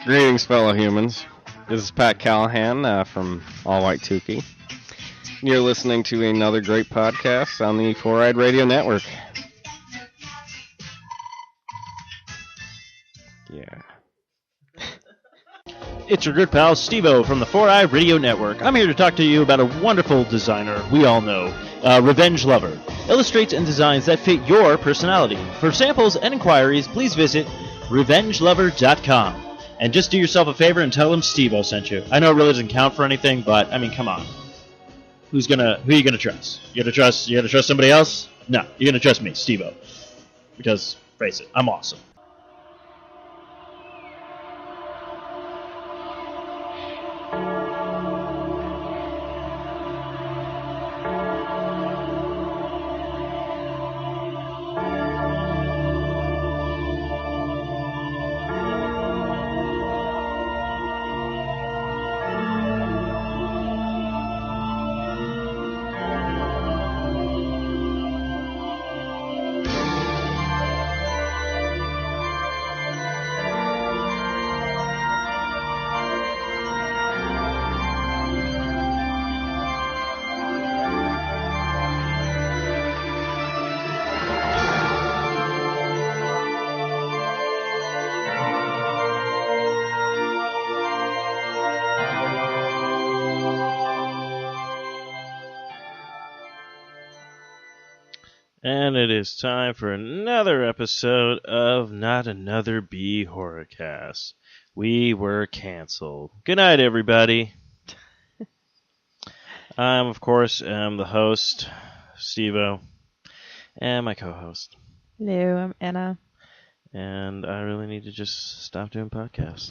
Greetings, fellow humans. This is Pat Callahan from All White Tukey. You're listening to another great podcast on the Four Eyed Radio Network. Yeah. It's your good pal Steve-O from the 4i Radio Network. I'm here to talk to you about a wonderful designer we all know, Revenge Lover. Illustrates and designs that fit your personality. For samples and inquiries, please visit revengelover.com. And just do yourself a favor and tell them Steve-O sent you. I know it really doesn't count for anything, but I mean, come on. Who are you gonna trust? You gonna trust somebody else? No, you're gonna trust me, Steve-O. Because, face it, I'm awesome. And it is time for another episode of Not Another B Horrorcast. We were canceled. Good night, everybody. Of course, am the host, Steve-O, and my co-host. Hello, I'm Anna. And I really need to just stop doing podcasts.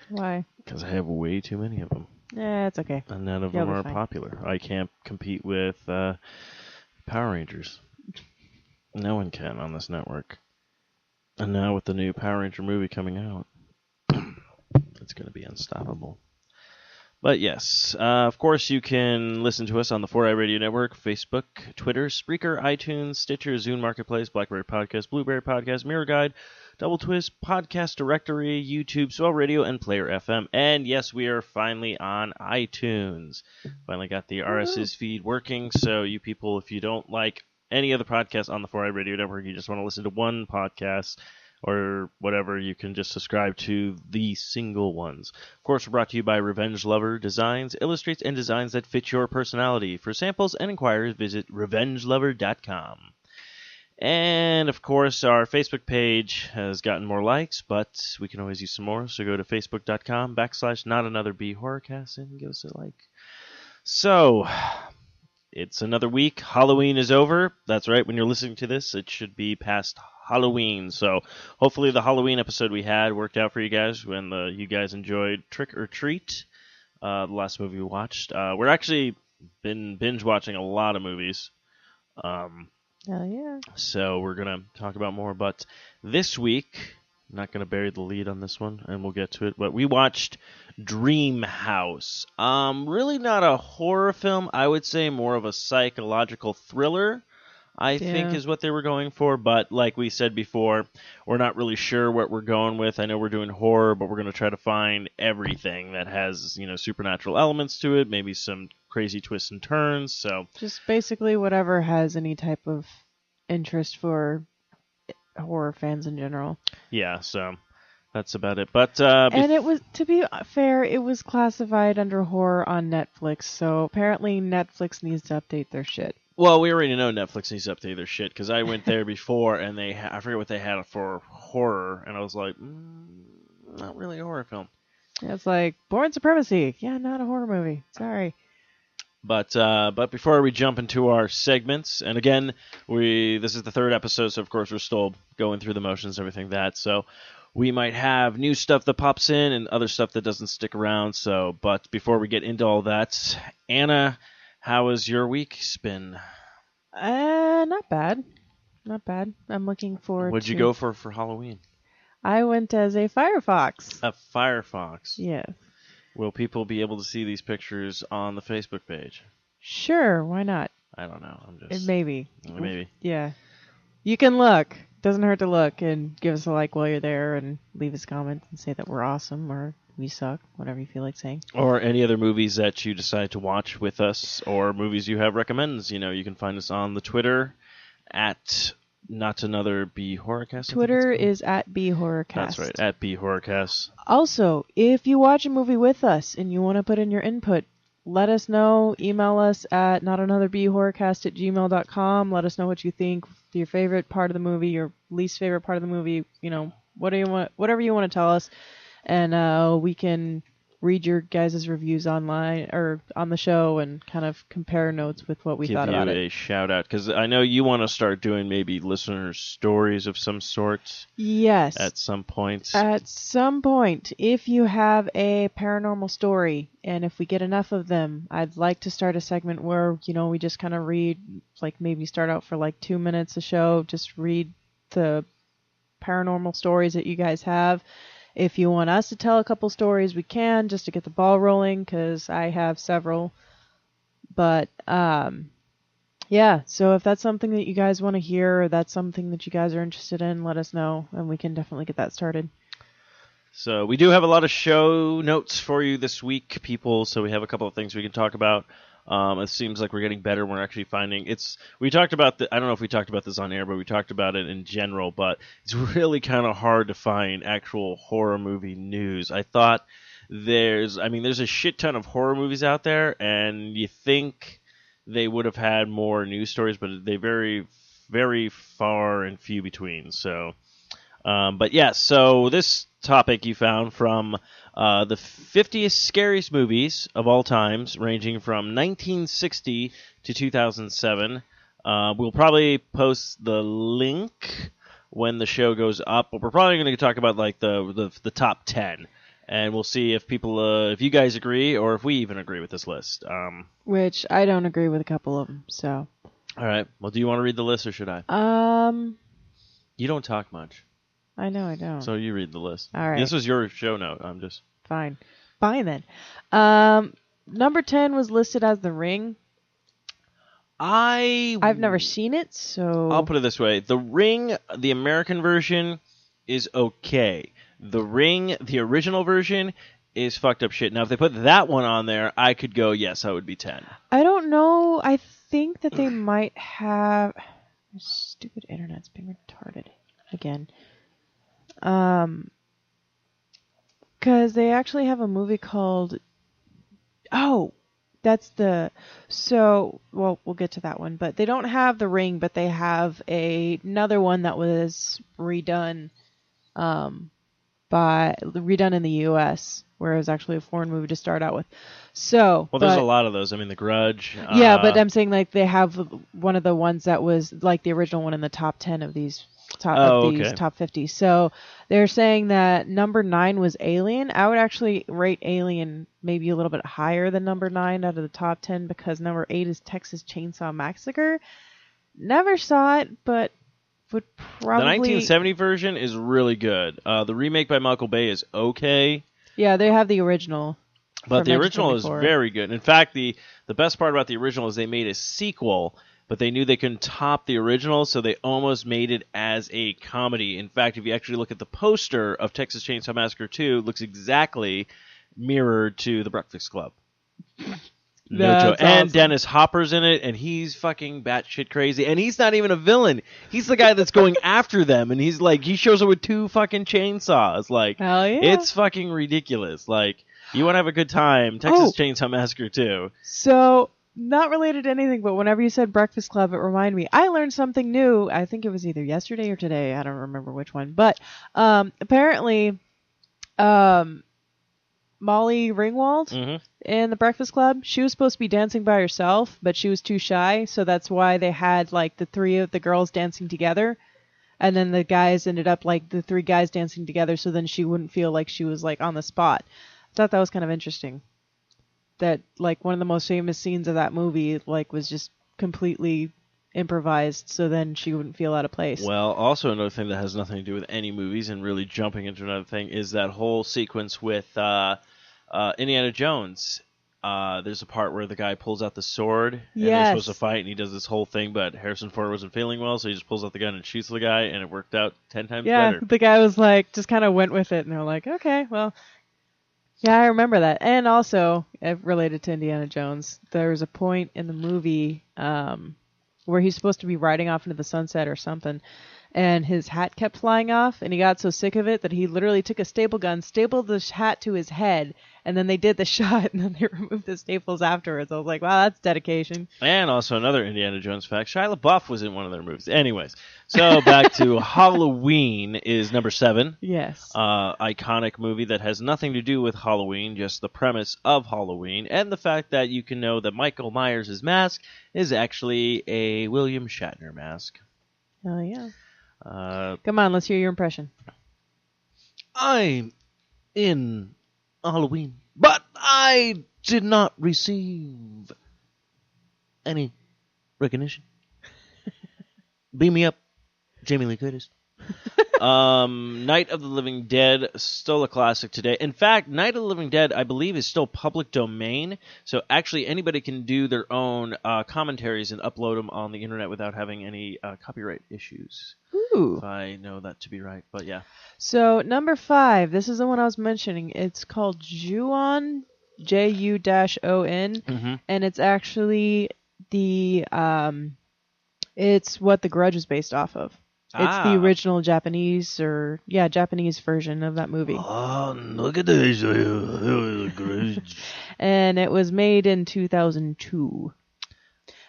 Why? Because I have way too many of them. Yeah, it's okay. And none of You'll them be are fine. popular. I can't compete with Power Rangers. No one can on this network. And now with the new Power Ranger movie coming out, it's going to be unstoppable. But yes, of course you can listen to us on the 4i Radio Network, Facebook, Twitter, Spreaker, iTunes, Stitcher, Zune Marketplace, BlackBerry Podcast, Blueberry Podcast, Mirror Guide, Double Twist, Podcast Directory, YouTube, Swell Radio, and Player FM. And yes, we are finally on iTunes. Finally got the RSS feed working, so you people, if you don't like any other podcast on the 4i Radio Network, you just want to listen to one podcast or whatever, you can just subscribe to the single ones. Of course, we're brought to you by Revenge Lover Designs, illustrates and designs that fit your personality. For samples and inquiries, visit revengelover.com. And, of course, our Facebook page has gotten more likes, but we can always use some more, so go to facebook.com/notanotherBHorrorcast and give us a like. So, it's another week. Halloween is over. That's right, when you're listening to this, it should be past Halloween. So, hopefully the Halloween episode we had worked out for you guys when you guys enjoyed Trick or Treat, the last movie we watched. We're actually been binge watching a lot of movies. Hell yeah. So we're going to talk about more, but this week, I'm not going to bury the lead on this one, and we'll get to it, but we watched Dream House. Really not a horror film, I would say more of a psychological thriller, I think is what they were going for, but like we said before, we're not really sure what we're going with. I know we're doing horror, but we're going to try to find everything that has, supernatural elements to it, maybe some crazy twists and turns, so Just basically whatever has any type of interest for horror fans in general. yeah, so that's about it. But And it was, to be fair, it was classified under horror on Netflix, so apparently Netflix needs to update their shit. well, we already know Netflix needs to update their shit, because I went there before, and I forget what they had for horror, and I was like, not really a horror film. It's like, Born Supremacy. Yeah, not a horror movie. Sorry. But before we jump into our segments, and again, this is the third episode, so of course we're still going through the motions and everything that, so we might have new stuff that pops in and other stuff that doesn't stick around, but before we get into all that, Anna, how has your week been? Not bad. Not bad. I'm looking forward What'd you go for Halloween? I went as a Firefox. A Firefox. Yes. Will people be able to see these pictures on the Facebook page? Sure, why not? I don't know. I'm just Maybe. maybe. Yeah. You can look. doesn't hurt to look and give us a like while you're there and leave us a comment and say that we're awesome or we suck, whatever you feel like saying. Or any other movies that you decide to watch with us, or movies you have recommends. You can find us on the Twitter at Not Another B Horrorcast. Twitter is at B Horrorcast. That's right, at B Horrorcast. Also, if you watch a movie with us and you want to put in your input, let us know. Email us at notanotherbhorrorcast@gmail.com. Let us know what you think. Your favorite part of the movie, your least favorite part of the movie. Whatever you want to tell us, and we can read your guys' reviews online or on the show and kind of compare notes with what we thought about it. Give you a shout out because I know you want to start doing maybe listener stories of some sort. Yes. At some point. At some point, if you have a paranormal story, and if we get enough of them, I'd like to start a segment where, we just kind of read, like maybe start out for like 2 minutes a show, just read the paranormal stories that you guys have. If you want us to tell a couple stories, we can, just to get the ball rolling, because I have several. But, yeah, so if that's something that you guys want to hear, or that's something that you guys are interested in, let us know, and we can definitely get that started. So we do have a lot of show notes for you this week, people, so we have a couple of things we can talk about. It seems like we're getting better. We're actually finding we talked about I don't know if we talked about this on air, but we talked about it in general, but it's really kind of hard to find actual horror movie news. I thought there's a shit ton of horror movies out there, and you think they would have had more news stories, but they very, very far and few between. So, but yeah, so this topic you found from the 50th scariest movies of all times, ranging from 1960 to 2007. We'll probably post the link when the show goes up, but we're probably going to talk about like the top 10, and we'll see if people, if you guys agree, or if we even agree with this list. Which I don't agree with a couple of them. So. All right. Well, do you want to read the list, or should I? You don't talk much. I know I don't. So you read the list. All right. This was your show note. I'm just... Fine then. Number 10 was listed as The Ring. I've never seen it, so... I'll put it this way. The Ring, the American version, is okay. The Ring, the original version, is fucked up shit. Now, if they put that one on there, I could go, yes, that would be 10. I don't know. I think that they might have... Stupid internet's being retarded again. Because they actually have a movie called... Oh, that's the... So, well, we'll get to that one. But they don't have The Ring, but they have another one that was redone in the U.S., where it was actually a foreign movie to start out with. So, well, there's a lot of those. I mean, The Grudge. Yeah, but I'm saying like they have one of the ones that was like the original one in the top 10 of these top 50. So they're saying that number 9 was Alien. I would actually rate Alien maybe a little bit higher than number 9 out of the top 10, because number 8 is Texas Chainsaw Massacre. Never saw it, but would probably... The 1970 version is really good. The remake by Michael Bay is okay. Yeah, they have the original. But the original is very good. In fact, the best part about the original is they made a sequel, but they knew they couldn't top the original, so they almost made it as a comedy. In fact, if you actually look at the poster of Texas Chainsaw Massacre 2, it looks exactly mirrored to The Breakfast Club. No joke. And awesome. Dennis Hopper's in it, and he's fucking batshit crazy. And he's not even a villain. He's the guy that's going after them, and he's like, he shows up with 2 fucking chainsaws. Like, hell yeah. It's fucking ridiculous. Like, you want to have a good time, Texas Chainsaw Massacre 2. So... Not related to anything, but whenever you said Breakfast Club, it reminded me. I learned something new. I think it was either yesterday or today. I don't remember which one. But apparently, Molly Ringwald in the Breakfast Club, she was supposed to be dancing by herself, but she was too shy. So that's why they had like the 3 of the girls dancing together. And then the guys ended up like the 3 guys dancing together, so then she wouldn't feel like she was like on the spot. I thought that was kind of interesting. That like one of the most famous scenes of that movie like was just completely improvised, so then she wouldn't feel out of place. Well, also another thing that has nothing to do with any movies and really jumping into another thing is that whole sequence with Indiana Jones. there's a part where the guy pulls out the sword, and they're Yes. supposed to fight, and he does this whole thing, but Harrison Ford wasn't feeling well, so he just pulls out the gun and shoots the guy, and it worked out 10 times Yeah, better. the guy was like, just kind of went with it, and they're like, okay, well, yeah, I remember that. And also, related to Indiana Jones, there was a point in the movie where he's supposed to be riding off into the sunset or something, and his hat kept flying off, and he got so sick of it that he literally took a staple gun, stapled the hat to his head, and then they did the shot, and then they removed the staples afterwards. I was like, wow, that's dedication. And also another Indiana Jones fact, Shia LaBeouf was in one of their movies. Anyways, so back to Halloween is number 7. Yes. Iconic movie that has nothing to do with Halloween, just the premise of Halloween, and the fact that you can know that Michael Myers' mask is actually a William Shatner mask. Oh, yeah. Come on, let's hear your impression. I'm in Halloween, but I did not receive any recognition. Beam me up, Jamie Lee Curtis. Night of the Living Dead, still a classic today. In fact, Night of the Living Dead, I believe, is still public domain, so actually anybody can do their own commentaries and upload them on the internet without having any copyright issues. Ooh. If I know that to be right, but yeah. So, number 5, this is the one I was mentioning. It's called Ju-on, J-U-O-N, and it's actually it's what The Grudge is based off of. It's the original Japanese version of that movie. Oh, look at this. And it was made in 2002.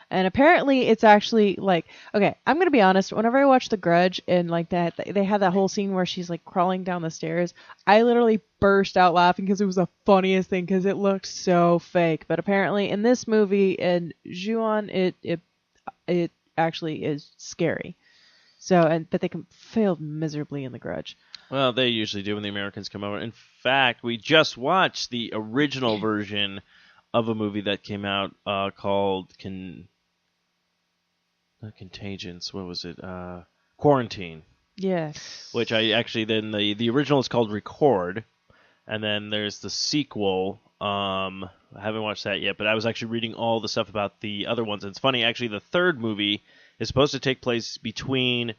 And apparently it's actually like, okay, I'm going to be honest, whenever I watch The Grudge and like that, they had that whole scene where she's like crawling down the stairs, I literally burst out laughing because it was the funniest thing because it looked so fake. But apparently in this movie, in Ju-on, it actually is scary. So, but they failed miserably in The Grudge. Well, they usually do when the Americans come over. In fact, we just watched the original version of a movie that came out called not Contagions. What was it? Quarantine. Yes. Which I actually then the original is called Record, and then there's the sequel. I haven't watched that yet, but I was actually reading all the stuff about the other ones. And it's funny, actually, the third movie is supposed to take place before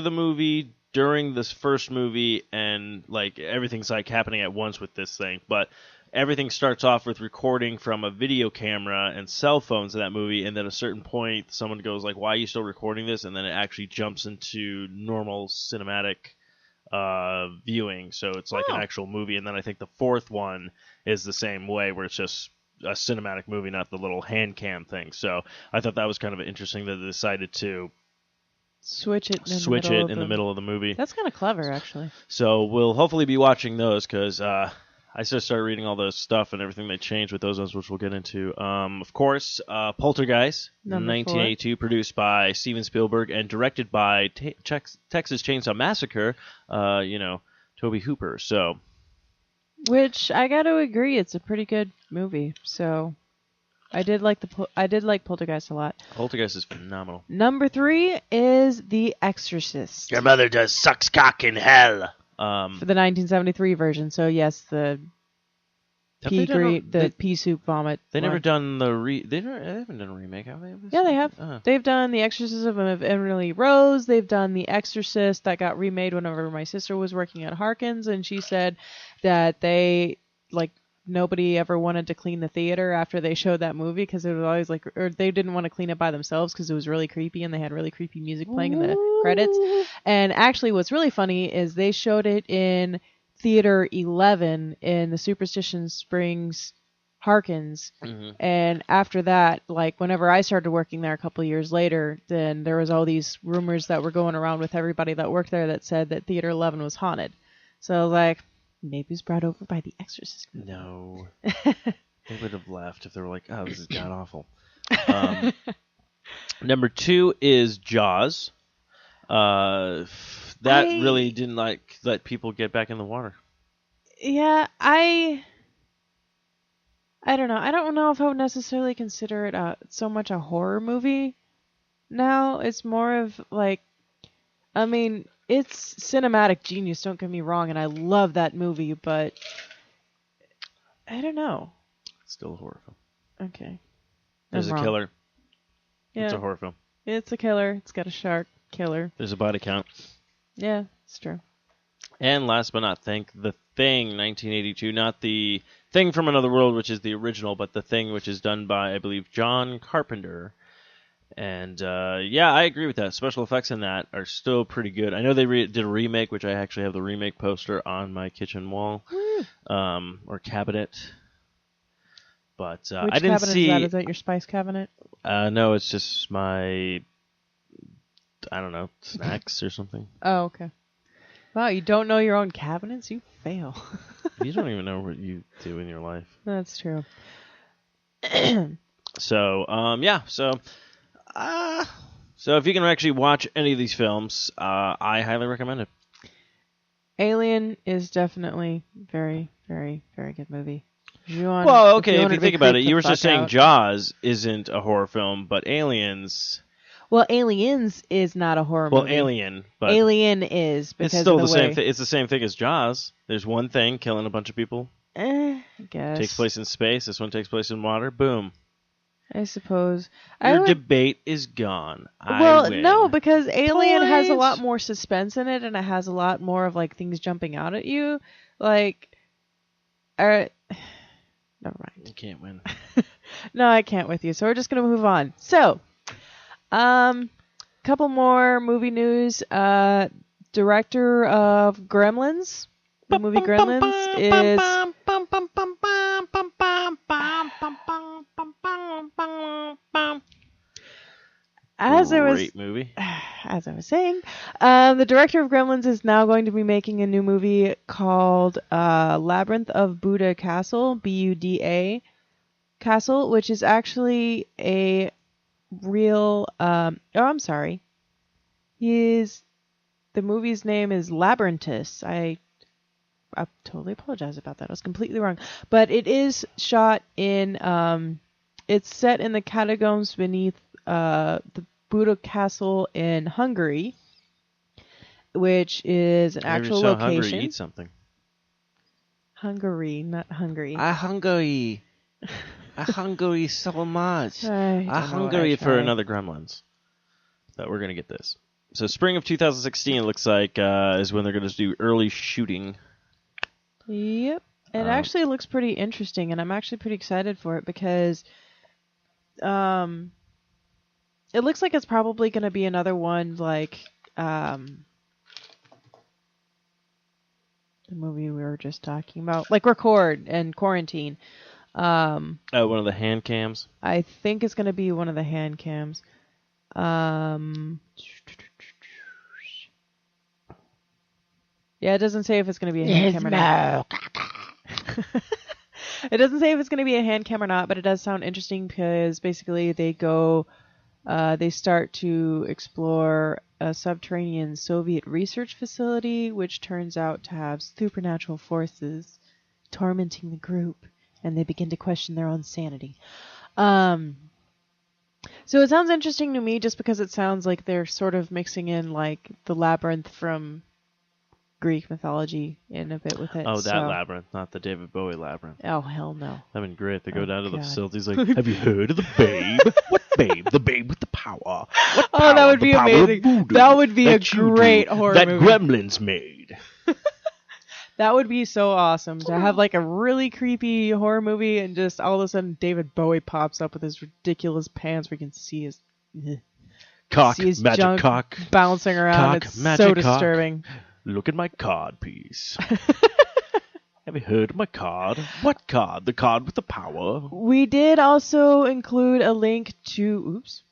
the movie, during this first movie, and like everything's like happening at once with this thing. But everything starts off with recording from a video camera and cell phones in that movie, and then at a certain point, someone goes like, "Why are you still recording this?" And then it actually jumps into normal cinematic viewing, so it's like an actual movie. And then I think the fourth one is the same way, where it's just a cinematic movie, not the little hand cam thing. So I thought that was kind of interesting that they decided to switch it in the middle of the movie. That's kind of clever, actually. So we'll hopefully be watching those, because I just started reading all the stuff and everything they changed with those ones, which we'll get into. Of course, Poltergeist, 1982, produced by Steven Spielberg and directed by Texas Chainsaw Massacre, Tobe Hooper. So, which I got to agree, it's a pretty good movie. So, I did like Poltergeist a lot. Poltergeist is phenomenal. Number 3 is The Exorcist. Your mother just sucks cock in hell. For the 1973 version. So yes, the pea soup vomit. They never done they haven't done a remake, have they? Yeah, they have. They've done The Exorcism of Emily Rose. They've done The Exorcist that got remade whenever my sister was working at Harkins, and she said that nobody ever wanted to clean the theater after they showed that movie because it was always or they didn't want to clean it by themselves because it was really creepy and they had really creepy music playing in the credits. And actually what's really funny is they showed it in Theater 11 in the Superstition Springs Harkins. Mm-hmm. And after that, whenever I started working there a couple of years later, then there was all these rumors that were going around with everybody that worked there that said that Theater 11 was haunted. So maybe it was brought over by The Exorcist. No. They would have left if they were like, oh, this is god awful. Number 2 is Jaws. Really didn't let people get back in the water. Yeah, I don't know. I don't know if I would necessarily consider it so much a horror movie now. It's more of it's cinematic genius, don't get me wrong, and I love that movie, but I don't know. It's still a horror film. Okay. There's I'm a wrong. killer. Yeah. It's a horror film. It's a killer. It's got a shark killer. There's a body count. Yeah, it's true. And last but not least, The Thing, 1982. Not The Thing from Another World, which is the original, but The Thing, which is done by, I believe, John Carpenter. And, yeah, I agree with that. Special effects in that are still pretty good. I know they did a remake, which I actually have the remake poster on my kitchen wall, or cabinet. But Which I didn't cabinet see... is that? Is that your spice cabinet? No, it's just my, I don't know, snacks or something. Oh, okay. Wow, you don't know your own cabinets? You fail. You don't even know what you do in your life. That's true. So, yeah, so if you can actually watch any of these films, I highly recommend it. Alien is definitely very, very, very good movie. Well, okay, if you think about it, you were just just saying Jaws isn't a horror film, but Aliens... Well, Aliens is not a horror movie. Well, Alien, but... Alien is, because it's still of the way... same thing. It's the same thing as Jaws. There's one thing killing a bunch of people. I guess. Takes place in space. This one takes place in water. Boom. I suppose. Your debate is gone. Well, I win. no, because Alien has a Points. lot more suspense in it, and it has a lot more of like things jumping out at you. Like, never mind. You can't win. No, I can't with you. So we're just gonna move on. So, couple more movie news. Director of Gremlins, the movie Gremlins, is Great movie. As I was saying, the director of Gremlins is now going to be making a new movie called Labyrinth of Buddha Castle, Buda Castle, which is actually a real. I'm sorry. The movie's name is Labyrinthus. I totally apologize about that. I was completely wrong. But it is shot in. It's set in the catacombs beneath the Buda Castle in Hungary, which is an actual so location. Hungry, eat something. Hungary, not Hungary. I hungry. I hungry so much. I hungry for another. another Gremlins. But we're gonna get this. So spring of 2016 it looks like is when they're gonna do early shooting. Yep. It actually looks pretty interesting, and I'm actually pretty excited for it because it looks like it's probably going to be another one like the movie we were just talking about, like Record and Quarantine. One of the hand cams. I think it's going to be one of the hand cams. Yeah, it doesn't say if it's going to be a hand cam or not. It doesn't say if it's going to be a hand cam or not, but it does sound interesting because basically they start to explore a subterranean Soviet research facility, which turns out to have supernatural forces tormenting the group, and they begin to question their own sanity. So it sounds interesting to me just because it sounds like they're sort of mixing in like the labyrinth from Greek mythology in a bit with it. Oh, that Labyrinth, not the David Bowie Labyrinth. Oh, hell no. That'd been great. They go down to the God. facilities like, have you heard of the babe? What babe? The babe with the power. What Oh, power? that would The be power of amazing. voodoo That would be a that you great do, horror that movie. Gremlins made. That would be so awesome to have like a really creepy horror movie and just all of a sudden David Bowie pops up with his ridiculous pants where you can see his Cock, see his magic junk cock. bouncing around. Cock, It's magic so cock. disturbing. Look at my card piece. Have you heard of my card? What card? The card with the power. We did also include a link to oops.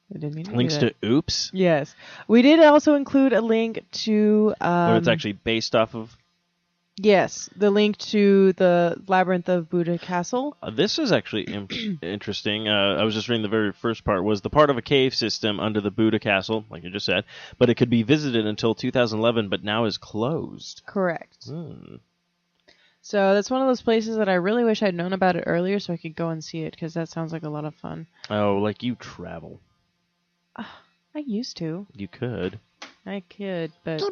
I didn't mean to do Links that. to Oops. Yes. We did also include a link to Where it's actually based off of. yes, the link to the Labyrinth of Buddha Castle. This is actually interesting. I was just reading the very first part. Was the part of a cave system under the Buddha Castle, like you just said, but it could be visited until 2011, but now is closed. Correct. Hmm. So that's one of those places that I really wish I'd known about it earlier so I could go and see it because that sounds like a lot of fun. Oh, like you travel. I used to. You could. I could, but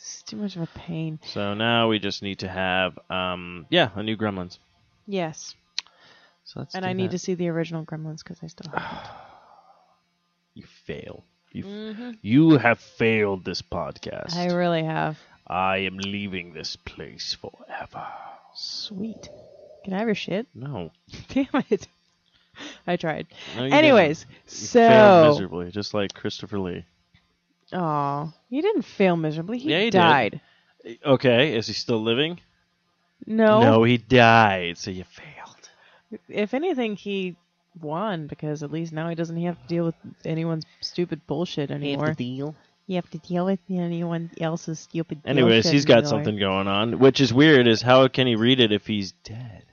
It's too much of a pain. So now we just need to have, a new Gremlins. Yes. So let's And do I need that. to see the original Gremlins because I still haven't. You fail. Mm-hmm. You have failed this podcast. I really have. I am leaving this place forever. Sweet. Can I have your shit? No. Damn it. I tried. No, you Anyways, didn't. You failed so. miserably, just like Christopher Lee. Aw, he didn't fail miserably. Yeah, he did. died. Okay, is he still living? No. No, he died, so you failed. If anything, he won because at least now he doesn't have to deal with anyone's stupid bullshit anymore. deal. You have to deal with anyone else's stupid Anyways, bullshit he's got anymore. something going on, which is weird, is how can he read it if he's dead?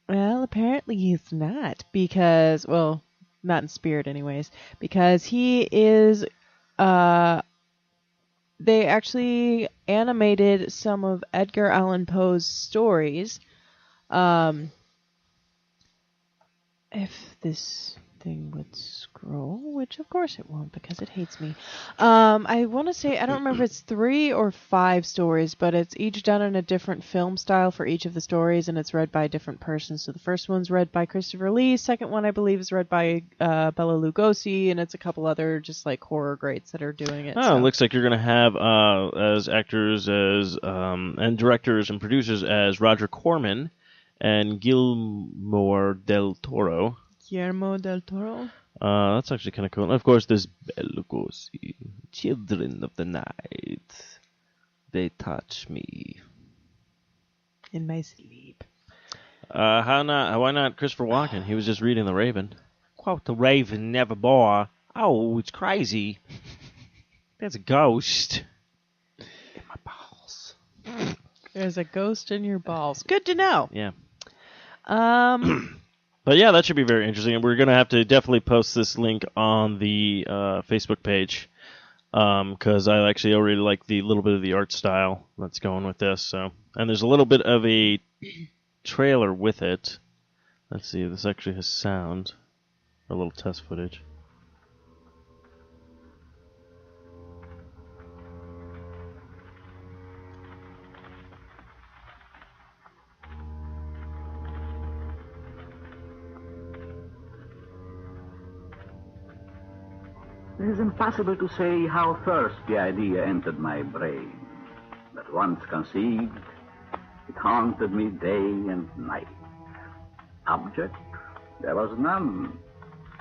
Well, apparently he's not because, well, not in spirit anyways, because he is, they actually animated some of Edgar Allan Poe's stories. If this thing would scroll, which of course it won't because it hates me. I want to say, I don't remember if it's 3 or 5 stories, but it's each done in a different film style for each of the stories, and it's read by a different person. So the first one's read by Christopher Lee, second one I believe is read by Bela Lugosi, and it's a couple other just like horror greats that are doing it. Oh, so. it looks like you're going to have as actors as and directors and producers as Roger Corman and Guillermo del Toro. Guillermo del Toro? That's actually kind of cool. And of course, there's Bela Lugosi. Children of the night. They touch me. In my sleep. Why not Christopher Walken? He was just reading The Raven. Quote, the Raven never bore. Oh, it's crazy. There's a ghost in my balls. There's a ghost in your balls. Good to know. Yeah. But yeah, that should be very interesting. And we're going to have to definitely post this link on the Facebook page because I actually already like the little bit of the art style that's going with this. So, and there's a little bit of a trailer with it. Let's see, this actually has sound, a little test footage. It is impossible to say how first the idea entered my brain. But once conceived, it haunted me day and night. Object? There was none.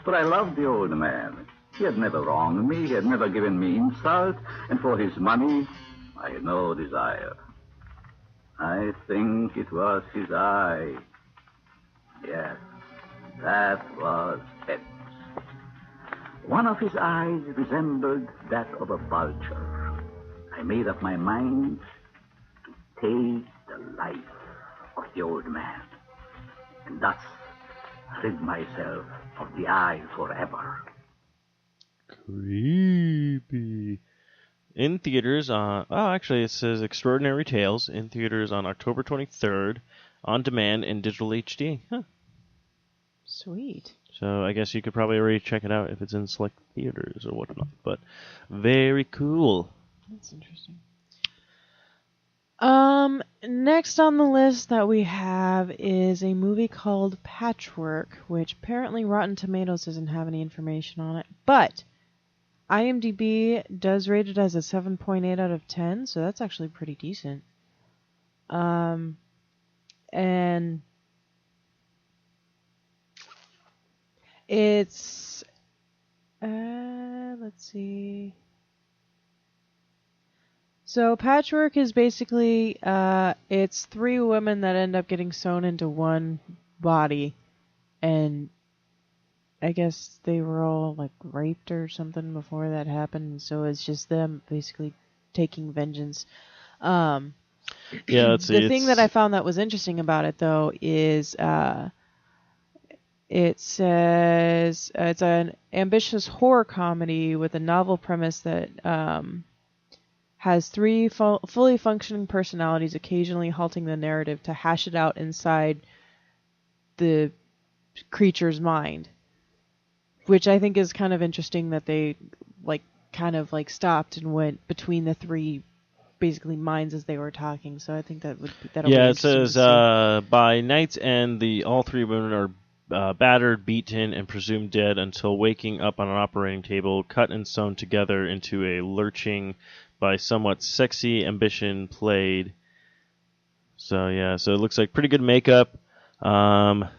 For I loved the old man. He had never wronged me, he had never given me insult, and for his money, I had no desire. I think it was his eye. Yes, that was it. One of his eyes resembled that of a vulture. I made up my mind to take the life of the old man, and thus rid myself of the eye forever. Creepy. In theaters on... Oh, actually, it says Extraordinary Tales. In theaters on October 23rd. On demand in digital HD. Huh. sweet. So I guess you could probably already check it out if it's in select theaters or whatnot. But very cool. That's interesting. Next on the list that we have is a movie called Patchwork, which apparently Rotten Tomatoes doesn't have any information on it, but IMDb does rate it as a 7.8 out of 10, so that's actually pretty decent. And it's let's see. So Patchwork is basically it's 3 women that end up getting sewn into one body, and I guess they were all like raped or something before that happened, so it's just them basically taking vengeance. Yeah, let's see. The thing that I found that was interesting about it though is it says it's an ambitious horror comedy with a novel premise that has 3 fully functioning personalities, occasionally halting the narrative to hash it out inside the creature's mind. Which I think is kind of interesting that they kind of stopped and went between the 3 basically minds as they were talking. So I think that'll be Yeah, it interesting to says see. by night's end, all three women are battered, beaten, and presumed dead until waking up on an operating table, cut and sewn together into a lurching by somewhat sexy ambition played. So yeah, so it looks like pretty good makeup. Actually,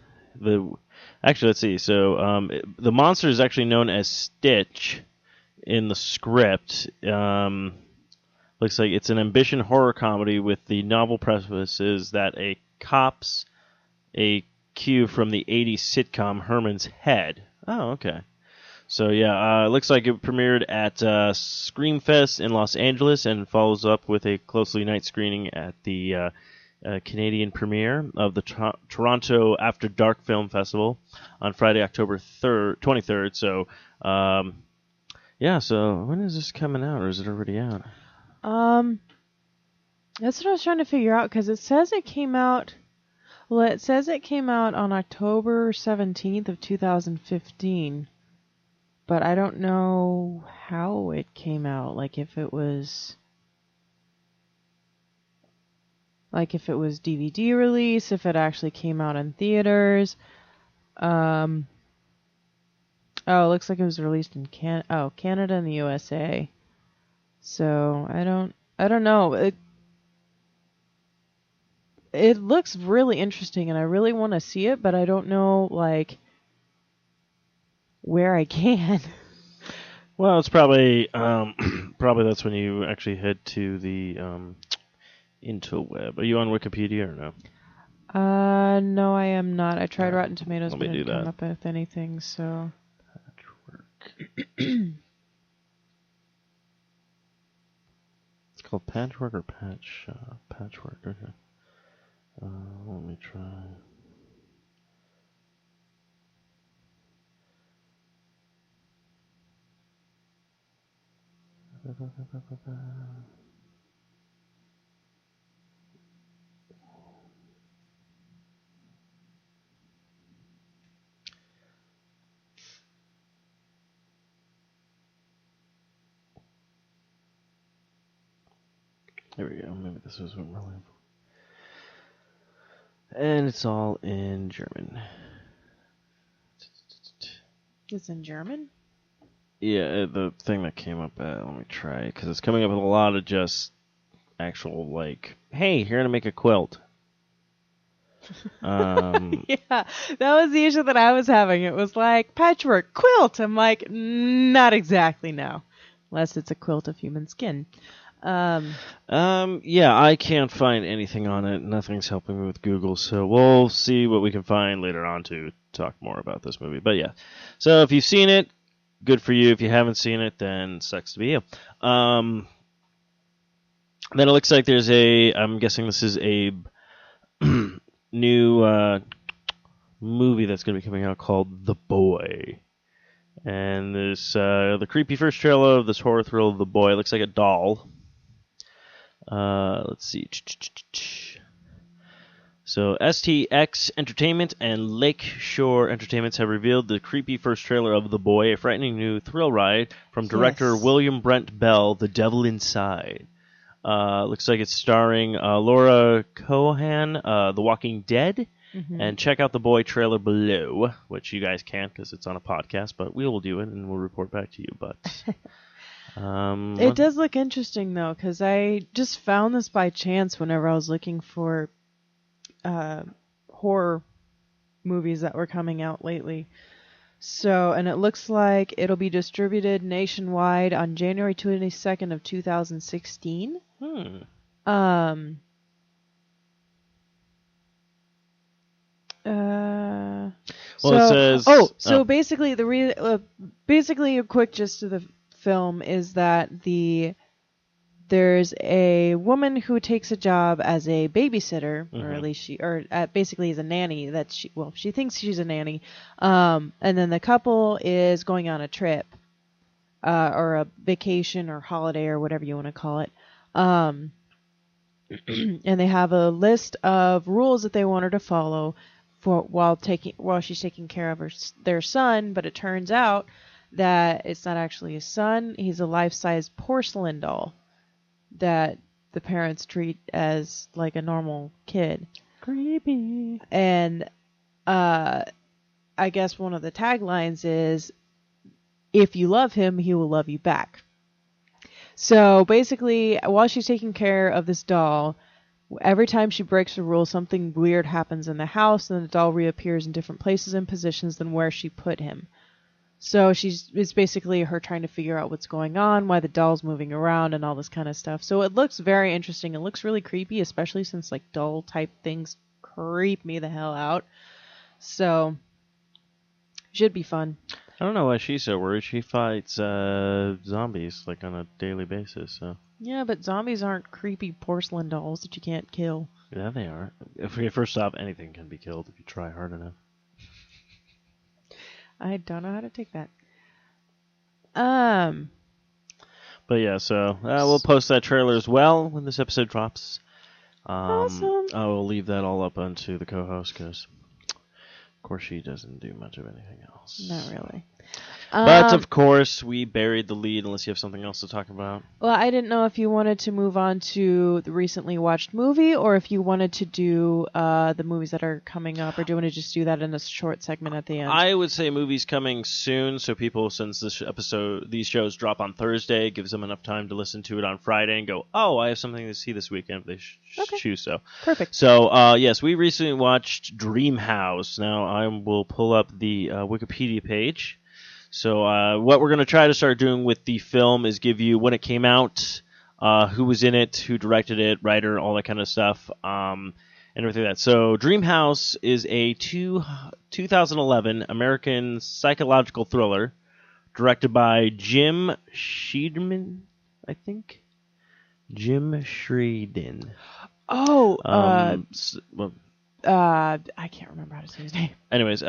let's see. So the monster is actually known as Stitch in the script. Looks like it's an ambition horror comedy with the novel prefaces that a cop's a cue from the 80s sitcom Herman's Head. Oh, okay. So yeah, it looks like it premiered at Screamfest in Los Angeles and follows up with a closely night screening at the Canadian premiere of the Toronto After Dark Film Festival on Friday, October 23rd. So, yeah, so when is this coming out, or is it already out? That's what I was trying to figure out, because it says it came out. Well, it says it came out on October 17th of 2015, but I don't know how it came out. Like if it was DVD release, if it actually came out in theaters. Oh, it looks like it was released in Canada and the USA. So I don't know. It looks really interesting, and I really want to see it, but I don't know like where I can. Well, it's probably that's when you actually head to the interweb. Are you on Wikipedia or no? No, I am not. I tried Rotten Tomatoes, let but me I do didn't come that. up with anything. So. It's called Patchwork or Patchwork. Okay. Let me try. There we go. Maybe this is what we're looking for. And it's all in German. It's in German? Yeah, the thing that came up let me try, because it's coming up with a lot of just actual, like, hey, here to make a quilt. Yeah, that was the issue that I was having. It was like, patchwork, quilt. I'm like, not exactly, no. Unless it's a quilt of human skin. Yeah, I can't find anything on it. Nothing's helping me with Google, so we'll see what we can find later on to talk more about this movie. But yeah, so if you've seen it, good for you. If you haven't seen it, then sucks to be you. Then it looks like there's I'm guessing this is a new movie that's going to be coming out called The Boy. And this the creepy first trailer of this horror thrill, The Boy. It looks like a doll. Let's see. So STX Entertainment and Lakeshore Entertainments have revealed the creepy first trailer of The Boy, a frightening new thrill ride from director William Brent Bell, The Devil Inside. Looks like it's starring Laura Cohan, The Walking Dead. Mm-hmm. And check out The Boy trailer below, which you guys can't because it's on a podcast, but we will do it and we'll report back to you. But it does look interesting, though, because I just found this by chance whenever I was looking for horror movies that were coming out lately. So, and it looks like it'll be distributed nationwide on January 22nd of 2016. It says. Basically, basically a quick gist of the film is that there's a woman who takes a job as a babysitter, or at least basically as a nanny. She thinks she's a nanny, and then the couple is going on a trip, or a vacation or holiday or whatever you want to call it, and they have a list of rules that they want her to follow while she's taking care of their son. But it turns out that it's not actually his son; he's a life-size porcelain doll that the parents treat as like a normal kid. Creepy. And I guess one of the taglines is, if you love him, he will love you back. So basically, while she's taking care of this doll, every time she breaks a rule, something weird happens in the house, and the doll reappears in different places and positions than where she put him. So it's basically her trying to figure out what's going on, why the doll's moving around, and all this kind of stuff. So it looks very interesting. It looks really creepy, especially since like doll type things creep me the hell out. So should be fun. I don't know why she's so worried. She fights zombies like on a daily basis. So Yeah, but zombies aren't creepy porcelain dolls that you can't kill. yeah, they are. First off, anything can be killed if you try hard enough. I don't know how to take that. But yeah, so we'll post that trailer as well when this episode drops. Awesome. I will leave that all up onto the co-host because, of course, she doesn't do much of anything else. Not really. But of course, we buried the lead unless you have something else to talk about. Well, I didn't know if you wanted to move on to the recently watched movie or if you wanted to do the movies that are coming up, or do you want to just do that in a short segment at the end? I would say movies coming soon, so people, since these shows drop on Thursday, gives them enough time to listen to it on Friday and go, oh, I have something to see this weekend if they choose so. Perfect. So, yes, we recently watched Dream House. Now, I will pull up the Wikipedia page. So what we're going to try to start doing with the film is give you when it came out, who was in it, who directed it, writer, all that kind of stuff, and everything like that. So Dream House is a 2011 American psychological thriller directed by Jim Sheridan, I think. Jim Sheridan. Oh, I can't remember how to say his name. Anyways,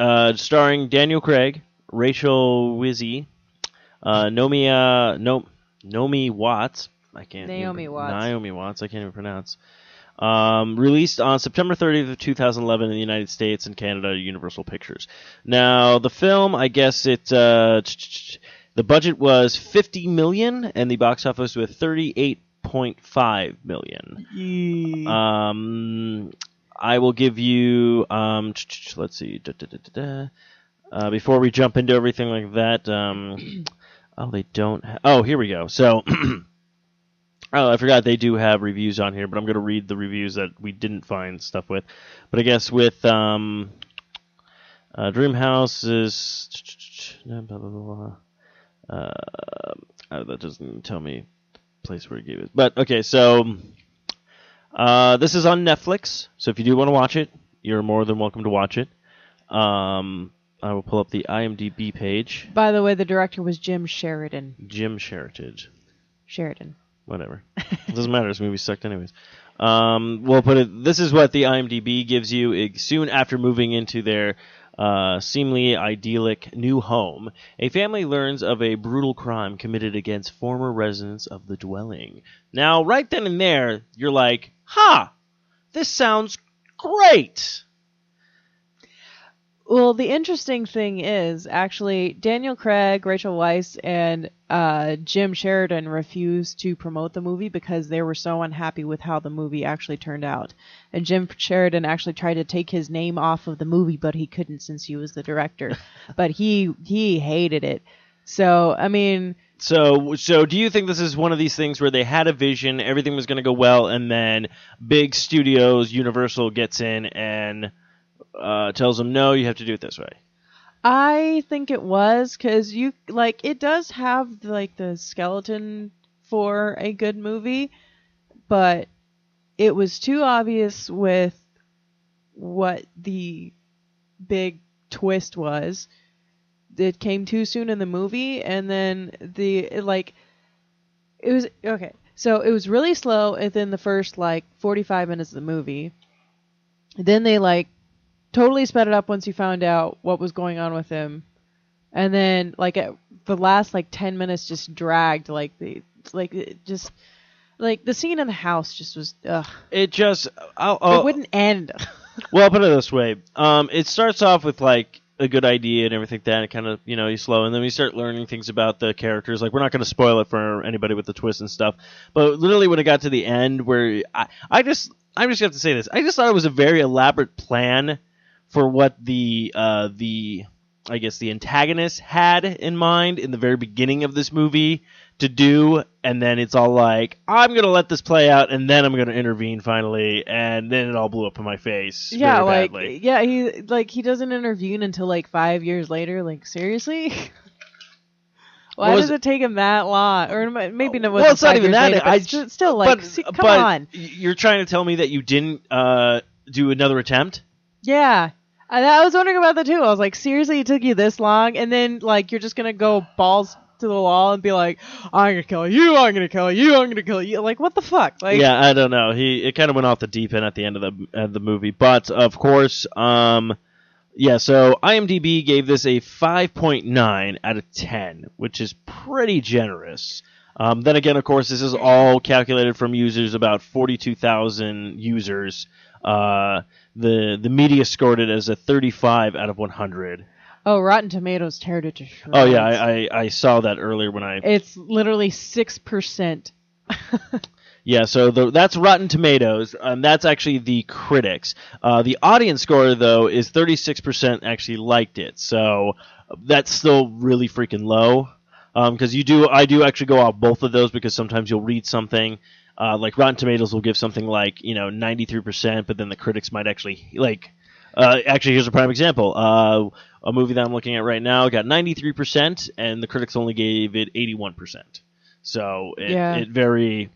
starring Daniel Craig, Rachel Wizzy, Naomi Watts. Naomi Watts. I can't even pronounce. Released on September 30th of 2011 in the United States and Canada, Universal Pictures. Now, the film, I guess the budget was $50 million, and the box office was $38.5 million. I will give you. Let's see. Before we jump into everything like that, they don't. Here we go. So, I forgot they do have reviews on here, but I'm going to read the reviews that we didn't find stuff with. But I guess with Dream House is blah, blah, blah, blah. That doesn't tell me the place where it gave it. But okay, so this is on Netflix. So if you do want to watch it, you're more than welcome to watch it. I will pull up the IMDb page. By the way, the director was Jim Sheridan. Jim Sheridan. Whatever. It doesn't matter. This movie sucked anyways. We'll put it. This is what the IMDb gives you. Soon after moving into their seemingly idyllic new home, a family learns of a brutal crime committed against former residents of the dwelling. Now, right then and there, you're like, this sounds great. Well, the interesting thing is, actually, Daniel Craig, Rachel Weisz, and Jim Sheridan refused to promote the movie because they were so unhappy with how the movie actually turned out. And Jim Sheridan actually tried to take his name off of the movie, but he couldn't since he was the director. But he hated it. So, I mean... So do you think this is one of these things where they had a vision, everything was going to go well, and then big studios, Universal, gets in and... tells them, no, you have to do it this way? I think it was, because it does have the skeleton for a good movie, but it was too obvious with what the big twist was. It came too soon in the movie, and then it was okay. So it was really slow within the first 45 minutes of the movie. Then they totally sped it up once you found out what was going on with him, and then at the last 10 minutes just dragged. The scene in the house just was it just it wouldn't end. Well, I'll put it this way. It starts off with a good idea and everything like that, and kind of, you slow, and then we start learning things about the characters. Like, we're not going to spoil it for anybody with the twist and stuff, but literally when it got to the end, where I just have to say this, I just thought it was a very elaborate plan for what the I guess the antagonist had in mind in the very beginning of this movie to do, and then it's all like, I'm going to let this play out, and then I'm going to intervene finally, and then it all blew up in my face very badly. He doesn't intervene until 5 years later. Seriously? Why does it take him that long? Or maybe no. Well, it's not even that. Come on. You're trying to tell me that you didn't do another attempt? Yeah. I was wondering about that too. I was like, seriously, it took you this long? And then, you're just going to go balls to the wall and be like, I'm going to kill you, I'm going to kill you, I'm going to kill you. What the fuck? Yeah, I don't know. It kind of went off the deep end at the end of the movie. But, of course, so IMDb gave this a 5.9 out of 10, which is pretty generous. Then again, of course, this is all calculated from users, about 42,000 users. The media scored it as a 35 out of 100. Oh, Rotten Tomatoes teared it to shreds. Oh yeah, I saw that earlier when I. It's literally 6%. Yeah, so that's Rotten Tomatoes. That's actually the critics. The audience score though is 36% actually liked it. So that's still really freaking low. Because I do actually go off both of those, because sometimes you'll read something. Like Rotten Tomatoes will give something 93%, but then the critics might actually actually, here's a prime example. A movie that I'm looking at right now got 93%, and the critics only gave it 81%. So it very.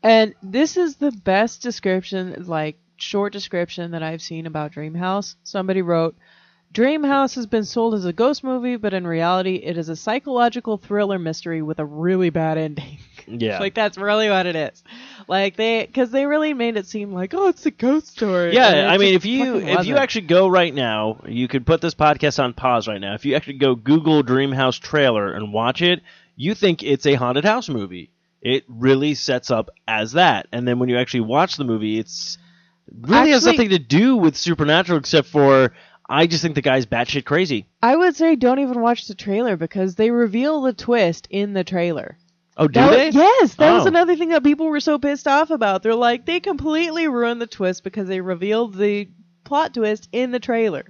And this is the best description, short description that I've seen about Dreamhouse. Somebody wrote, Dreamhouse has been sold as a ghost movie, but in reality, it is a psychological thriller mystery with a really bad ending. Yeah. That's really what it is. Because they really made it seem like, oh, it's a ghost story. Yeah, I mean, if you actually go right now, you could put this podcast on pause right now. If you actually go Google Dreamhouse trailer and watch it, you think it's a haunted house movie. It really sets up as that. And then when you actually watch the movie, it's really has nothing to do with supernatural, except for I just think the guy's batshit crazy. I would say don't even watch the trailer, because they reveal the twist in the trailer. Oh, do they? Yes, that was another thing that people were so pissed off about. They're like, they completely ruined the twist because they revealed the plot twist in the trailer.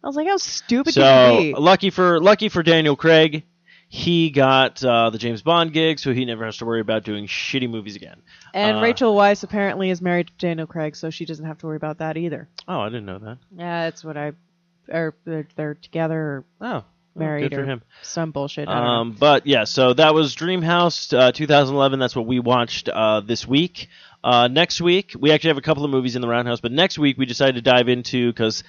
I was like, how stupid can you be? Lucky for Daniel Craig, he got the James Bond gig, so he never has to worry about doing shitty movies again. And Rachel Weisz apparently is married to Daniel Craig, so she doesn't have to worry about that either. Oh, I didn't know that. Yeah, that's what they're together or married good for him. Some bullshit. But yeah, so that was Dreamhouse 2011. That's what we watched this week. Next week, we actually have a couple of movies in the Roundhouse, but next week we decided to dive into, because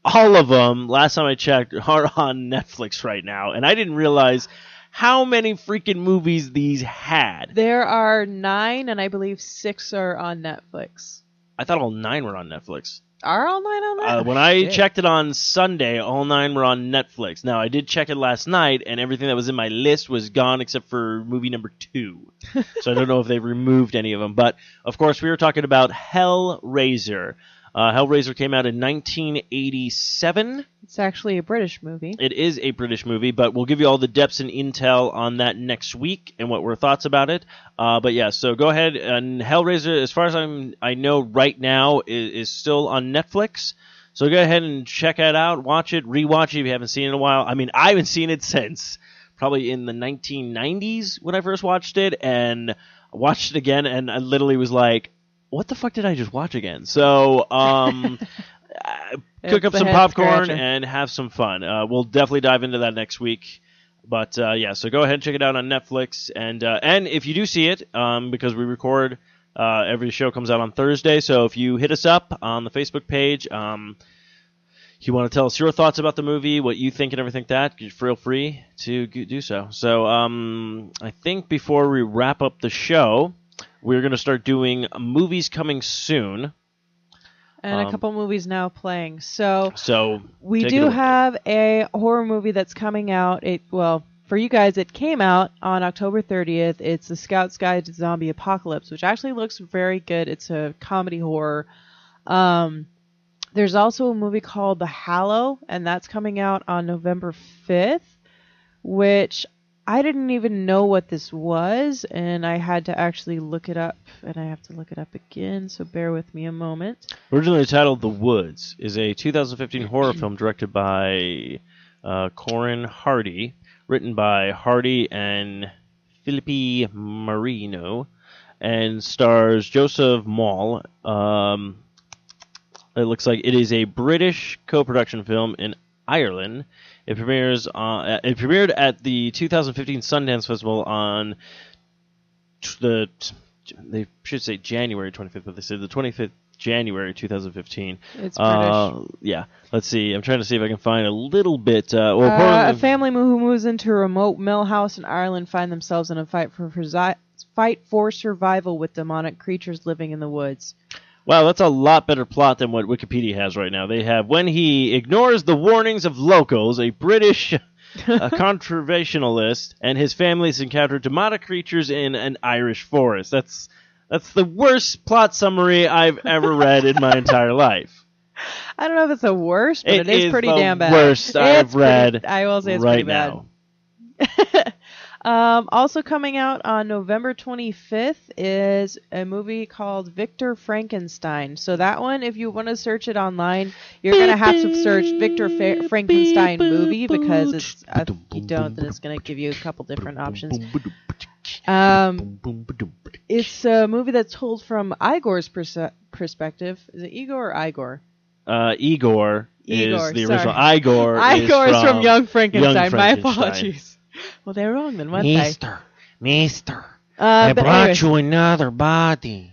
all of them, last time I checked, are on Netflix right now, and I didn't realize how many freaking movies these had. There are 9, and I believe 6 are on Netflix. I thought all 9 were on Netflix. Are all 9 on Netflix? When I checked it on Sunday, all 9 were on Netflix. Now, I did check it last night, and everything that was in my list was gone except for movie number 2. So I don't know if they removed any of them. But, of course, we were talking about Hellraiser. Hellraiser came out in 1987. It's actually a British movie. It is a British movie, but we'll give you all the depths and intel on that next week and what were thoughts about it. But yeah, so go ahead. And Hellraiser, as far as I know right now, is still on Netflix. So go ahead and check it out, watch it, rewatch it if you haven't seen it in a while. I mean, I haven't seen it since probably in the 1990s when I first watched it, and I watched it again, and I literally was like, what the fuck did I just watch again? So, cook up some popcorn and have some fun. We'll definitely dive into that next week. But, yeah, so go ahead and check it out on Netflix. And if you do see it, because we record, every show comes out on Thursday. So if you hit us up on the Facebook page, you want to tell us your thoughts about the movie, what you think and everything like that, feel free to do so. So, I think before we wrap up the show, we're going to start doing movies coming soon. And a couple movies now playing. So we do have a horror movie that's coming out. For you guys, it came out on October 30th. It's The Scout's Guide to Zombie Apocalypse, which actually looks very good. It's a comedy horror. There's also a movie called The Hallow, and that's coming out on November 5th, which I didn't even know what this was, and I had to actually look it up, and I have to look it up again, so bear with me a moment. Originally titled The Woods, is a 2015 horror film directed by Corin Hardy, written by Hardy and Filippi Marino, and stars Joseph Mall. It looks like it is a British co-production film in Ireland. It premiered at the 2015 Sundance Festival on they should say January 25th, but they said the 25th January 2015. It's British. Yeah. Let's see. I'm trying to see if I can find a little bit. A family who moves into a remote mill house in Ireland find themselves in a fight for survival with demonic creatures living in the woods. Wow, that's a lot better plot than what Wikipedia has right now. They have, when he ignores the warnings of locals, a British conservationalist and his families encounter demonic creatures in an Irish forest. That's the worst plot summary I've ever read in my entire life. I don't know if it's the worst, but it is pretty damn bad. Worst I've read. I will say it's right pretty bad. Now. Also coming out on November 25th is a movie called Victor Frankenstein. So that one, if you want to search it online, you're going to have to search Victor Frankenstein movie, because if you don't, then it's going to give you a couple different options. It's a movie that's told from Igor's perspective. Is it Igor or Igor? Igor is the original. Sorry. Igor is from Young Frankenstein. Young Frankenstein. My apologies. Well, they're wrong then, weren't they? Mister, I brought you another body.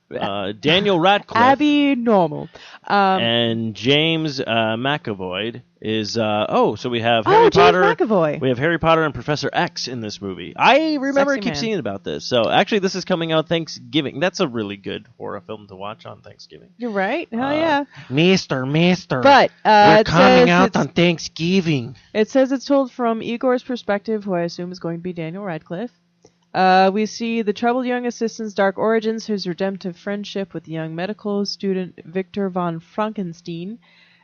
Daniel Radcliffe. Abby Normal. And James McAvoy is so we have Harry James Potter. McAvoy. We have Harry Potter and Professor X in this movie. I remember Sexy keep man. seeing about this. So actually, this is coming out Thanksgiving. That's a really good horror film to watch on Thanksgiving. You're right. Hell yeah. Mister. But We're it coming says out it's- on Thanksgiving. It says it's told from Igor's perspective, who I assume is going to be Daniel Radcliffe. We see the troubled young assistant's dark origins, his redemptive friendship with the young medical student Victor von Frankenstein,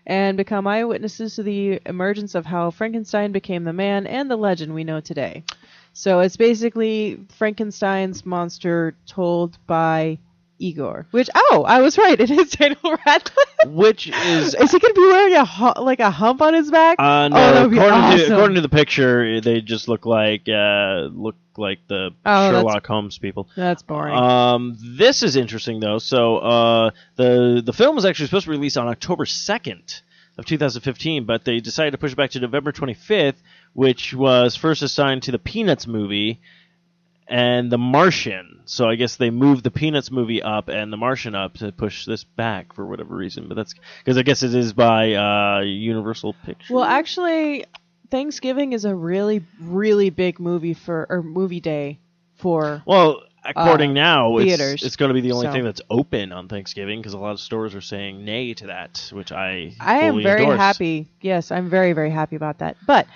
and become eyewitnesses to the emergence of how Frankenstein became the man and the legend we know today. So it's basically Frankenstein's monster told by Igor. Which, I was right. It is Daniel Radcliffe. Which is Is he going to be wearing a hump on his back? no, that would be awesome. according to the picture, they just look like the Sherlock Holmes people. That's boring. This is interesting though. So the film was actually supposed to release on October 2nd of 2015, but they decided to push it back to November 25th, which was first assigned to the Peanuts movie and The Martian. So I guess they moved the Peanuts movie up and The Martian up to push this back for whatever reason. But that's because I guess it is by Universal Pictures. Well, actually, Thanksgiving is a really, really big movie day for. Well, according now, theaters. it's going to be the only So. thing that's open on Thanksgiving because a lot of stores are saying nay to that, which I am fully very endorse. happy. Yes, I'm very, very happy about that. But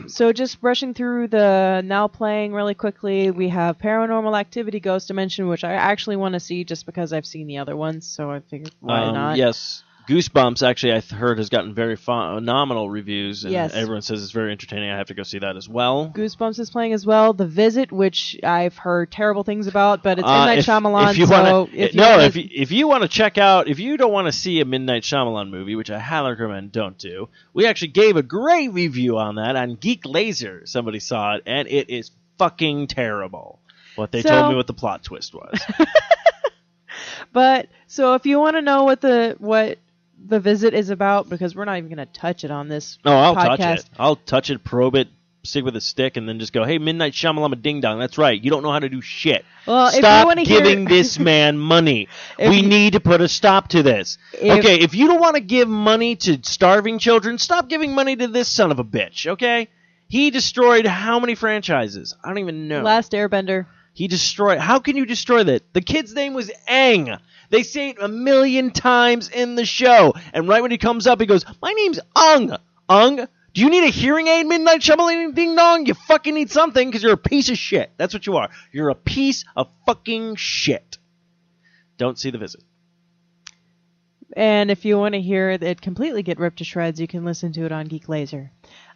so just brushing through the now playing really quickly, we have Paranormal Activity Ghost Dimension, which I actually want to see just because I've seen the other ones, so I figured why not? Yes. Goosebumps, actually, I heard has gotten very phenomenal reviews, and Yes. everyone says it's very entertaining. I have to go see that as well. Goosebumps is playing as well. The Visit, which I've heard terrible things about, but it's M. Night Shyamalan, if you so wanna, if you want to check out, if you don't want to see a Midnight Shyamalan movie, which I highly recommend don't do, we actually gave a great review on that on Geek Laser. Somebody saw it, and it is fucking terrible. What they told me what the plot twist was. But so if you want to know what the Visit is about, because we're not even going to touch it on this No, I'll podcast. touch it. I'll touch it, probe it, stick with a stick, and then just go, hey, Midnight Shyamalan ding dong. That's right. You don't know how to do shit. Well, if you Stop wanna giving hear- this man money. If We you- need to put a stop to this. Okay, if you don't want to give money to starving children, stop giving money to this son of a bitch, okay? He destroyed how many franchises? I don't even know. Last Airbender. He destroyed... How can you destroy that? The kid's name was Aang. They say it 1,000,000 times in the show. And right when he comes up, he goes, my name's Ung. Ung? Do you need a hearing aid, Midnight Shyamalan ding dong? You fucking need something because you're a piece of shit. That's what you are. You're a piece of fucking shit. Don't see The Visit. And if you want to hear it completely get ripped to shreds, you can listen to it on Geek Laser.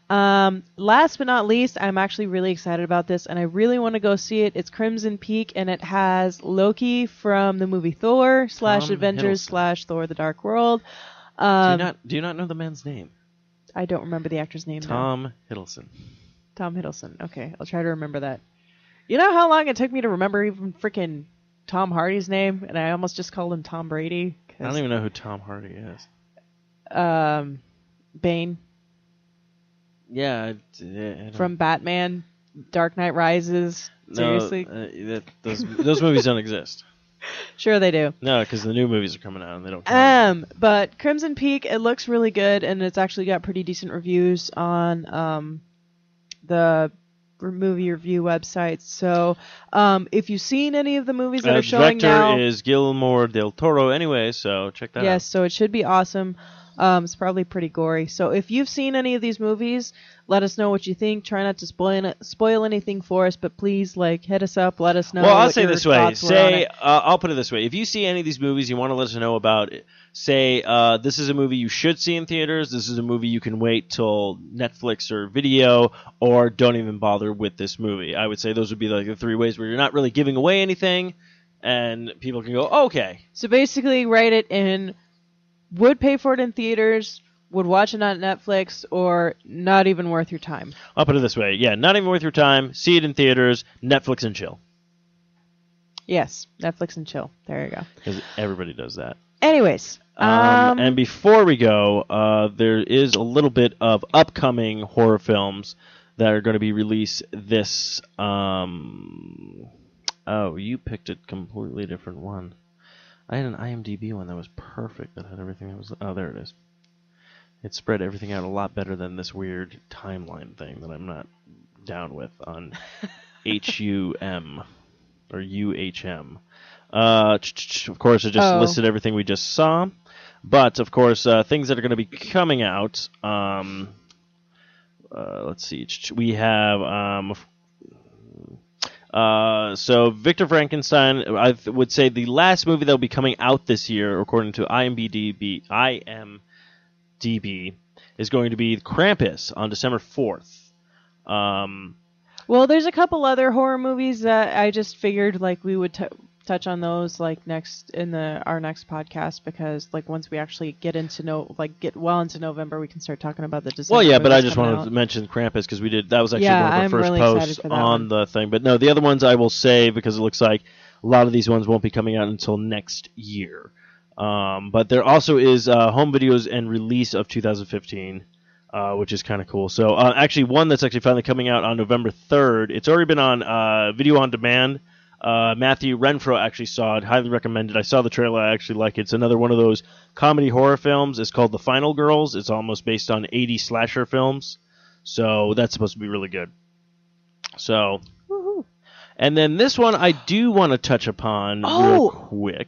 Last but not least, I'm actually really excited about this, and I really want to go see it. It's Crimson Peak, and it has Loki from the movie Thor / Avengers / Thor: The Dark World. Do you not know the man's name? I don't remember the actor's name. Tom Hiddleston. Tom Hiddleston. Okay, I'll try to remember that. You know how long it took me to remember even freaking Tom Hardy's name, and I almost just called him Tom Brady. I don't even know who Tom Hardy is. Bane. Yeah. From Batman, Dark Knight Rises. Seriously? No, those movies don't exist. Sure they do. No, because the new movies are coming out and they don't count. But Crimson Peak, it looks really good, and it's actually got pretty decent reviews on the movie review websites. So if you've seen any of the movies that are showing now... Director is Guillermo del Toro anyway, so check that out. Yes, so it should be awesome. It's probably pretty gory. So if you've seen any of these movies, let us know what you think. Try not to spoil anything for us, but please hit us up. Let us know. Well, I'll say this way. I'll put it this way. If you see any of these movies you want to let us know about, say this is a movie you should see in theaters. This is a movie you can wait till Netflix or video, or don't even bother with this movie. I would say those would be the 3 ways where you're not really giving away anything, and people can go, okay. So basically, write it in. Would pay for it in theaters, would watch it on Netflix, or not even worth your time. I'll put it this way. Yeah, not even worth your time. See it in theaters, Netflix and chill. Yes, Netflix and chill. There you go. Because everybody does that. Anyways. And before we go, there is a little bit of upcoming horror films that are going to be released this... Oh, you picked a completely different one. I had an IMDb one that was perfect, that had everything that was... Oh, there it is. It spread everything out a lot better than this weird timeline thing that I'm not down with on HUM or UHM. Of course, it just listed everything we just saw. But, of course, things that are going to be coming out... let's see. We have... So Victor Frankenstein, I would say the last movie that will be coming out this year, according to IMDb, is going to be Krampus on December 4th. Well, there's a couple other horror movies that I just figured we would touch on those next in our next podcast, because once we actually get well into November, we can start talking about the December. Well, yeah, but I just wanted to mention Krampus because that was actually one of our first posts on the thing. But no, the other ones I will save because it looks like a lot of these ones won't be coming out until next year. But there also is home videos and release of 2015. Which is kind of cool. So actually one that's actually finally coming out on November 3rd. It's already been on video on demand. Matthew Renfro actually saw it. Highly recommended. I saw the trailer. I actually like it. It's another one of those comedy horror films. It's called The Final Girls. It's almost based on 80 slasher films. So that's supposed to be really good. So, woo-hoo. And then this one I do want to touch upon real quick.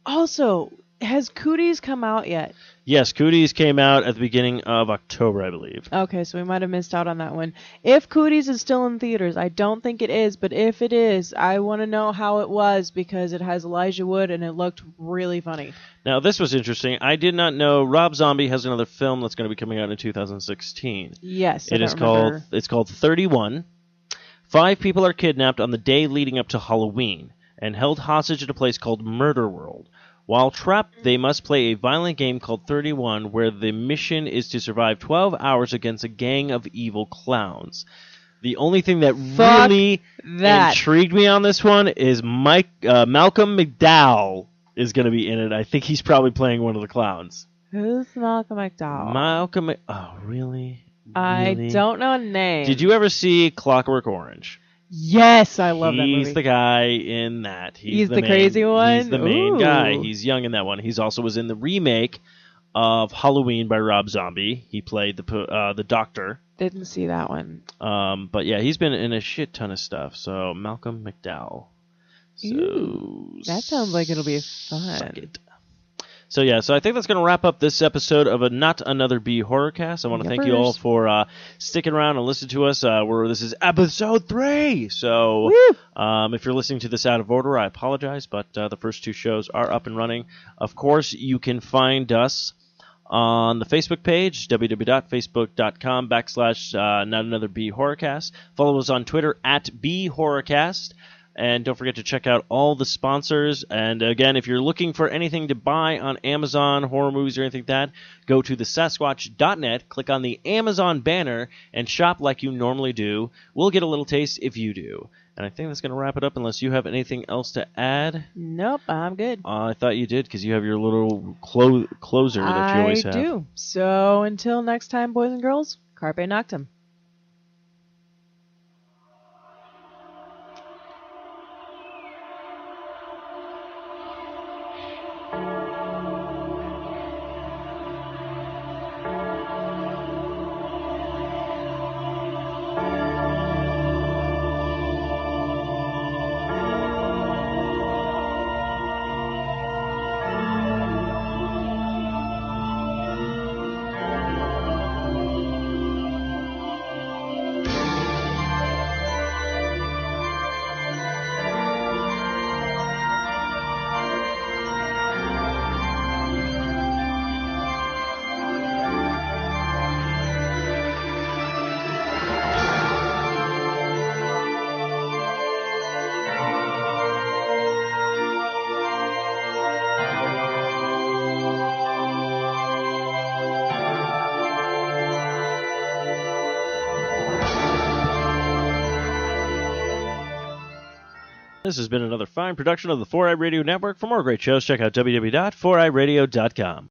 Also, has Cooties come out yet? Yes, Cooties came out at the beginning of October, I believe. Okay, so we might have missed out on that one. If Cooties is still in theaters, I don't think it is, but if it is, I want to know how it was, because it has Elijah Wood and it looked really funny. Now, this was interesting. I did not know Rob Zombie has another film that's going to be coming out in 2016. Yes, it's called 31. 5 people are kidnapped on the day leading up to Halloween and held hostage at a place called Murder World. While trapped, they must play a violent game called 31, where the mission is to survive 12 hours against a gang of evil clowns. The only thing that really intrigued me on this one is Malcolm McDowell is going to be in it. I think he's probably playing one of the clowns. Who's Malcolm McDowell? Oh, really? I don't know a name. Did you ever see Clockwork Orange? Yes, I love that movie. He's the guy in that. He's the crazy one? He's the main guy. He's young in that one. He's also was in the remake of Halloween by Rob Zombie. He played the doctor. Didn't see that one. But yeah, he's been in a shit ton of stuff. So Malcolm McDowell. So that sounds like it'll be fun. Suck it. So I think that's going to wrap up this episode of Not Another B Horrorcast. I want to thank you all for sticking around and listening to us. This is episode 3. So if you're listening to this out of order, I apologize, but the first 2 shows are up and running. Of course, you can find us on the Facebook page, www.facebook.com/NotAnotherBHorrorcast. Follow us on Twitter @BHorrorcast. And don't forget to check out all the sponsors. And again, if you're looking for anything to buy on Amazon, horror movies or anything like that, go to thesasquatch.net, click on the Amazon banner, and shop like you normally do. We'll get a little taste if you do. And I think that's going to wrap it up unless you have anything else to add. Nope, I'm good. I thought you did because you have your little closer that you always have. I do. So until next time, boys and girls, Carpe Noctem. This has been another fine production of the 4i Radio Network. For more great shows, check out www.4iradio.com.